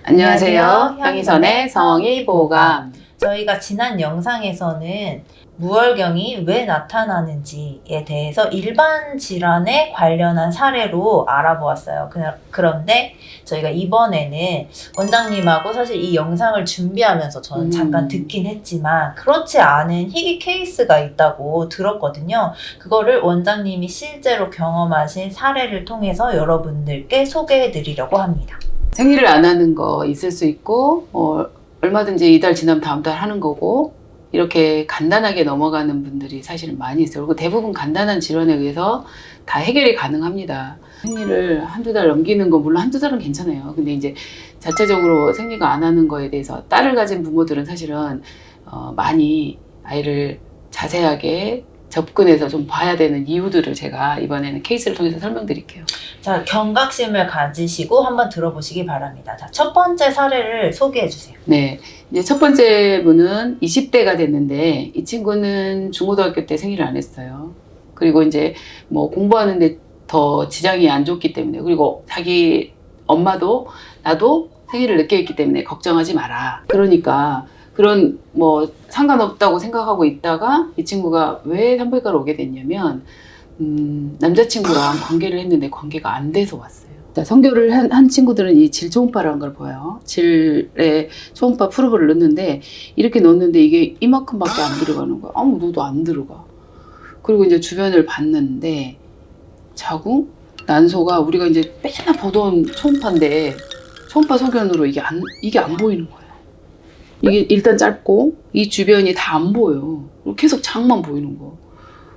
안녕하세요. 향이선의 성의 보감. 저희가 지난 영상에서는 무월경이 왜 나타나는지에 대해서 일반 질환에 관련한 사례로 알아보았어요. 그런데 저희가 이번에는 원장님하고 사실 이 영상을 준비하면서 저는 잠깐 듣긴 했지만 그렇지 않은 희귀 케이스가 있다고 들었거든요. 그거를 원장님이 실제로 경험하신 사례를 통해서 여러분들께 소개해 드리려고 합니다. 생리를 안 하는 거 있을 수 있고 얼마든지 이달 지나면 다음 달 하는 거고 이렇게 간단하게 넘어가는 분들이 사실은 많이 있어요. 그리고 대부분 간단한 질환에 의해서 다 해결이 가능합니다. 생리를 한두 달 넘기는 거 물론 한두 달은 괜찮아요. 근데 이제 자체적으로 생리가 안 하는 거에 대해서 딸을 가진 부모들은 사실은 많이 아이를 자세하게 접근해서 좀 봐야 되는 이유들을 제가 이번에는 케이스를 통해서 설명드릴게요. 자, 경각심을 가지시고 한번 들어보시기 바랍니다. 자, 첫 번째 사례를 소개해 주세요. 네. 이제 첫 번째 분은 20대가 됐는데 이 친구는 중고등학교 때 생리를 안 했어요. 그리고 이제 뭐 공부하는데 더 지장이 안 좋기 때문에 그리고 자기 엄마도 나도 생리를 늦게 했기 때문에 걱정하지 마라. 그러니까 그런 뭐 상관없다고 생각하고 있다가 이 친구가 왜 산부인과를 오게 됐냐면 남자친구랑 관계를 했는데 관계가 안 돼서 왔어요. 성교를 한 친구들은 이 질 초음파라는 걸 보여요. 질에 초음파 프로브를 넣는데 이렇게 넣는데 이게 이만큼밖에 안 들어가는 거야. 아무 노도 안 들어가. 그리고 이제 주변을 봤는데 자궁, 난소가 우리가 이제 맨날 보던 초음파인데 초음파 소견으로 이게 안 보이는 거예요. 이게 일단 짧고 이 주변이 다 안 보여요. 계속 장만 보이는 거.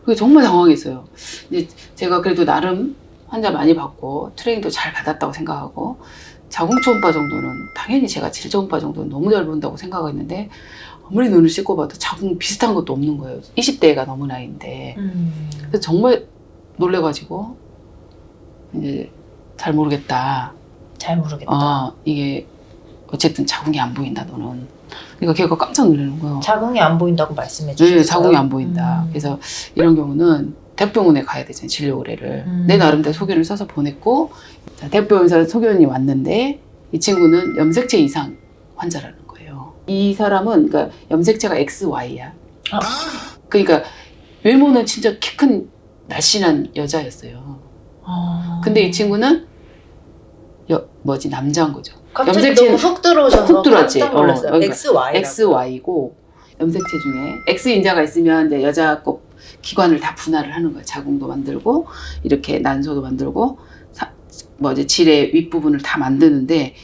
그게 정말 당황했어요. 이제 제가 그래도 나름 환자 많이 받고 트레이닝도 잘 받았다고 생각하고 자궁 초음파 정도는 당연히 제가 질 초음파 정도는 너무 잘 본다고 생각했는데 아무리 눈을 씻고 봐도 자궁 비슷한 것도 없는 거예요. 20대가 넘은 나이인데. 그래서 정말 놀래가지고 이제 잘 모르겠다. 이게 어쨌든 자궁이 안 보인다 너는. 그러니까 걔가 깜짝 놀라는 거예요. 자궁이 안 보인다고 말씀해 주셨어요? 네, 자궁이 안 보인다. 그래서 이런 경우는 대학병원에 가야 되잖아요. 진료 의뢰를. 내 나름대로 소견을 써서 보냈고 대학병원에서 소견이 왔는데 이 친구는 염색체 이상 환자라는 거예요. 이 사람은 그러니까 염색체가 XY야. 그러니까 외모는 진짜 키 큰 날씬한 여자였어요. 근데 이 친구는 남자인 거죠. 갑자기 너무 훅 들어오셔서 훅 들어왔지. 깜짝 놀랐어요. 그러니까 XY고 염색체 중에 X 인자가 있으면 이제 여자 거 기관을 다 분할을 하는 거예요. 자궁도 만들고 이렇게 난소도 만들고 질의 윗부분을 다 만드는데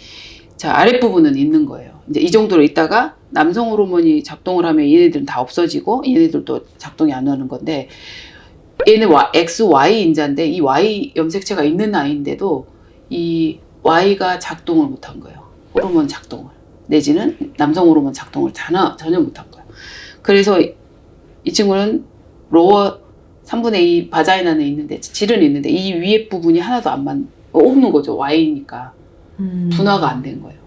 자 아랫부분은 있는 거예요. 이제 이 정도로 있다가 남성 호르몬이 작동을 하면 얘네들은 다 없어지고 얘네들도 작동이 안 하는 건데 얘는 XY 인자인데 이 Y 염색체가 있는 아이인데도 이 Y가 작동을 못한 거예요. 호르몬 작동을. 내지는 남성 호르몬 작동을 전혀 못한 거예요. 그래서 이 친구는 로어 3분의 2 바자이나는 있는데 질은 있는데 이 위에 부분이 하나도 없는 거죠. Y니까. 분화가 안 된 거예요.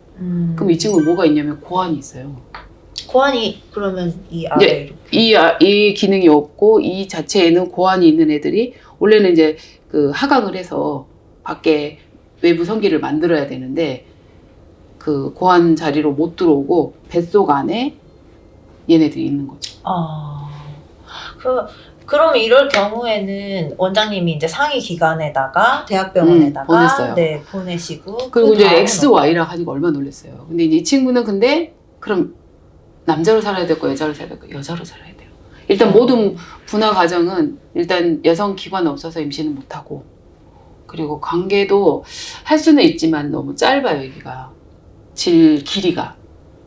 그럼 이 친구는 뭐가 있냐면 고환이 있어요. 고환이 그러면 이 아래 이 기능이 없고 이 자체에는 고환이 있는 애들이 원래는 이제 그 하강을 해서 밖에 외부 성기를 만들어야 되는데 그 고환 자리로 못 들어오고 뱃속 안에 얘네들이 있는 거죠. 그럼 이럴 경우에는 원장님이 이제 상위 기관에다가 대학병원에다가 보냈어요. 네, 보내시고 그리고 이제 XY라 가지고 얼마나 놀랐어요. 근데 이제 이 친구는 그럼 남자로 살아야 될거 여자로 살아야 될거 여자로 살아야 돼요. 일단 모든 분화 과정은 일단 여성 기관 없어서 임신은 못하고 그리고 관계도 할 수는 있지만 너무 짧아요. 여기가 질 길이가.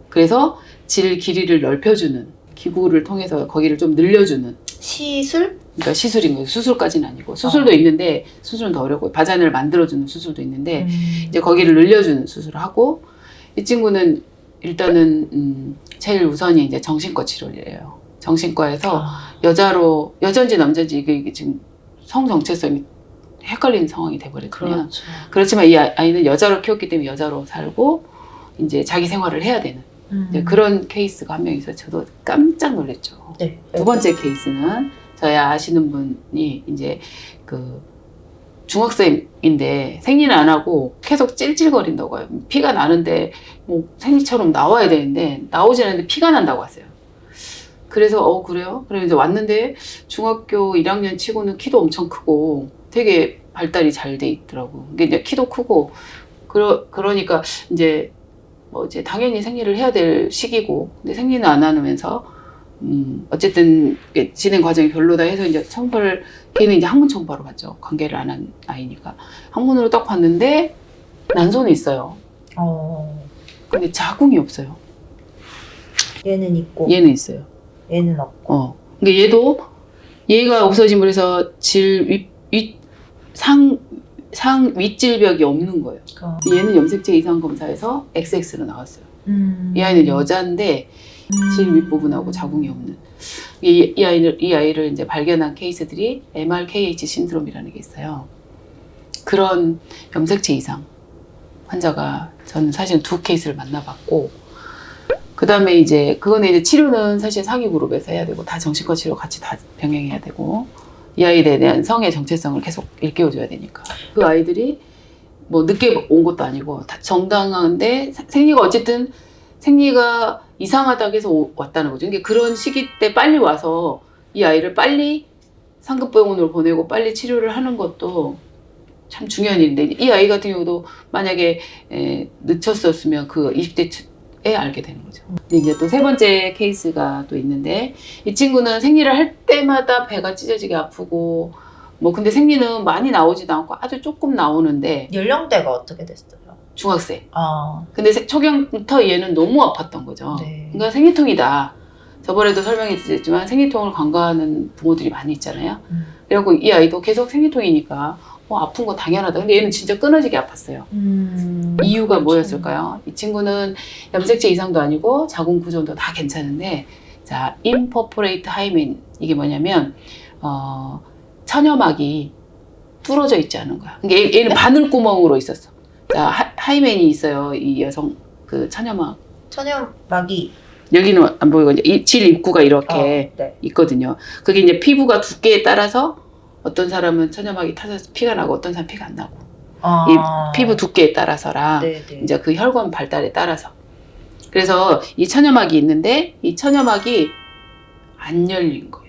그래서 질 길이를 넓혀주는 기구를 통해서 거기를 좀 늘려주는 시술? 그러니까 시술인 거예요. 수술까지는 아니고 수술도 있는데 수술은 더 어렵고 바자인을 만들어주는 수술도 있는데 이제 거기를 늘려주는 수술을 하고 이 친구는 일단은 제일 우선이 이제 정신과 치료예요. 정신과에서 여자인지 남자인지 이게 지금 성 정체성이 헷갈리는 상황이 돼버렸거든요. 그렇지만 이 아이는 여자로 키웠기 때문에 여자로 살고 이제 자기 생활을 해야 되는 이제 그런 케이스가 한 명 있어서 저도 깜짝 놀랐죠. 네. 두 번째 케이스는 저희 아시는 분이 이제 그 중학생인데 생리는 안 하고 계속 찔찔거린다고 해요. 피가 나는데 뭐 생리처럼 나와야 되는데 나오지 않는데 피가 난다고 하세요. 그래서 그래요? 그래서 이제 왔는데 중학교 1학년 치고는 키도 엄청 크고 되게 발달이 잘 돼 있더라고. 이게 이제 키도 크고 그러니까 이제 뭐 이제 당연히 생리를 해야 될 시기고 근데 생리는 안 하면서 어쨌든 진행 과정이 별로다 해서 이제 걔는 이제 항문 청부하러 갔죠. 관계를 안 한 아이니까. 항문으로 딱 봤는데 난소는 있어요. 근데 자궁이 없어요. 얘는 있고 얘는 있어요. 얘는 없고. 그러니까 얘가 없어짐으로 해서 상 윗질벽이 없는 거예요. 얘는 염색체 이상 검사에서 XX로 나왔어요. 이 아이는 여자인데 질 윗부분하고 자궁이 없는. 이 아이를 이제 발견한 케이스들이 MRKH 신드롬이라는 게 있어요. 그런 염색체 이상 환자가 저는 사실 2 케이스를 만나봤고, 그 다음에 이제 그거는 이제 치료는 사실 상위 그룹에서 해야 되고 다 정신과 치료 같이 다 병행해야 되고 이 아이에 대한 성의 정체성을 계속 일깨워줘야 되니까 그 아이들이 뭐 늦게 온 것도 아니고 다 정당한데 생리가 어쨌든 생리가 이상하다고 해서 왔다는 거죠. 그러니까 그런 시기 때 빨리 와서 이 아이를 빨리 상급병원으로 보내고 빨리 치료를 하는 것도 참 중요한 일인데 이 아이 같은 경우도 만약에 늦췄었으면 그 20대에 알게 되는 거죠. 근데 이제 또 3번째 케이스가 또 있는데 이 친구는 생리를 할 때마다 배가 찢어지게 아프고 뭐 근데 생리는 많이 나오지도 않고 아주 조금 나오는데 연령대가 어떻게 됐어요? 중학생. 근데 초경부터 얘는 너무 아팠던 거죠. 네. 그러니까 생리통이다. 저번에도 설명해 드렸지만 생리통을 간과하는 부모들이 많이 있잖아요. 그래갖고 이 아이도 계속 생리통이니까 아픈 거 당연하다. 근데 얘는 진짜 끊어지게 아팠어요. 이유가 그렇죠. 뭐였을까요? 이 친구는 염색체 이상도 아니고 자궁 구조도 다 괜찮은데 자, imperforate hymen 이게 뭐냐면 천여막이 뚫어져 있지 않은 거야. 그러니까 얘는 바늘구멍으로 있었어. 자, 하이맨이 있어요. 이 여성 그 천여막이 여기는 안 보이고 이제 질 입구가 이렇게 네. 있거든요. 그게 이제 피부가 두께에 따라서 어떤 사람은 천여막이 타서 피가 나고 어떤 사람은 피가 안 나고 이 피부 두께에 따라서랑 네네. 이제 그 혈관 발달에 따라서 그래서 이 천여막이 있는데 이 천여막이 안 열린 거예요.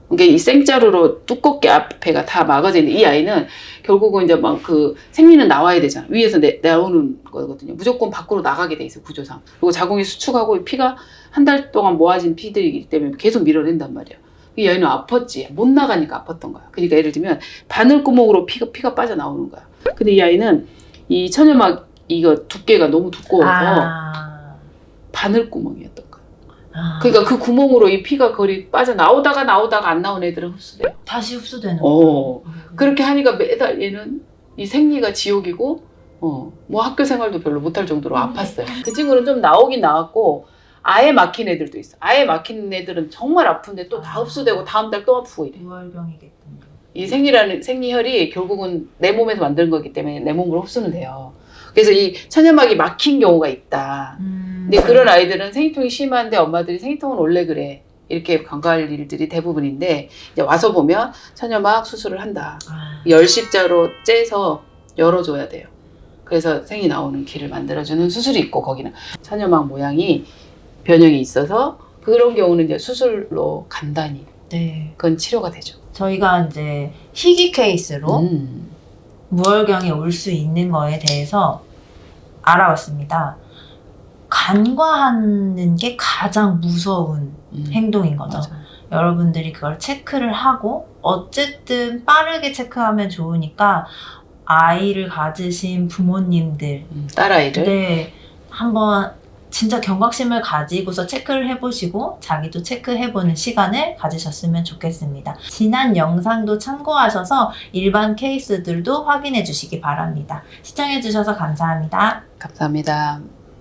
그러니까 이 생자루로 두껍게 앞에가 다 막아져 있는데 이 아이는 결국은 이제 막 그 생리는 나와야 되잖아. 위에서 나오는 거거든요. 무조건 밖으로 나가게 돼 있어 구조상. 그리고 자궁이 수축하고 피가 한 달 동안 모아진 피들이기 때문에 계속 밀어낸단 말이야. 이 아이는 아팠지. 못 나가니까 아팠던 거야. 그러니까 예를 들면 바늘구멍으로 피가 빠져나오는 거야. 근데 이 아이는 이 천여막 이거 두께가 너무 두꺼워서 바늘구멍이었던 거야. 그러니까 그 구멍으로 이 피가 거리 빠져나오다가 안 나온 애들은 흡수돼요. 다시 흡수되는 거예요. 그렇게 하니까 매달 얘는 이 생리가 지옥이고 뭐 학교 생활도 별로 못할 정도로 아팠어요. 그 친구는 좀 나오긴 나왔고 아예 막힌 애들도 있어. 아예 막힌 애들은 정말 아픈데 또 다 흡수되고 다음 달 또 아프고 이래. 무혈병이겠군요. 이 생리혈이 결국은 내 몸에서 만든 거기 때문에 내 몸으로 흡수는 돼요. 그래서 이 천여막이 막힌 경우가 있다. 근데 그런 아이들은 생리통이 심한데 엄마들이 생리통은 원래 그래. 이렇게 간과할 일들이 대부분인데 이제 와서 보면 천여막 수술을 한다. 열십자로 째서 열어줘야 돼요. 그래서 생이 나오는 길을 만들어주는 수술이 있고 거기는 천여막 모양이 변형이 있어서 그런 경우는 이제 수술로 간단히 그건 치료가 되죠. 저희가 이제 희귀 케이스로 무혈경이 올 수 있는 거에 대해서 알아봤습니다. 간과하는 게 가장 무서운 행동인 거죠. 맞아. 여러분들이 그걸 체크를 하고 어쨌든 빠르게 체크하면 좋으니까 아이를 가지신 부모님들 딸아이를 한번 진짜 경각심을 가지고서 체크를 해보시고 자기도 체크해보는 시간을 가지셨으면 좋겠습니다. 지난 영상도 참고하셔서 일반 케이스들도 확인해 주시기 바랍니다. 시청해 주셔서 감사합니다. 감사합니다.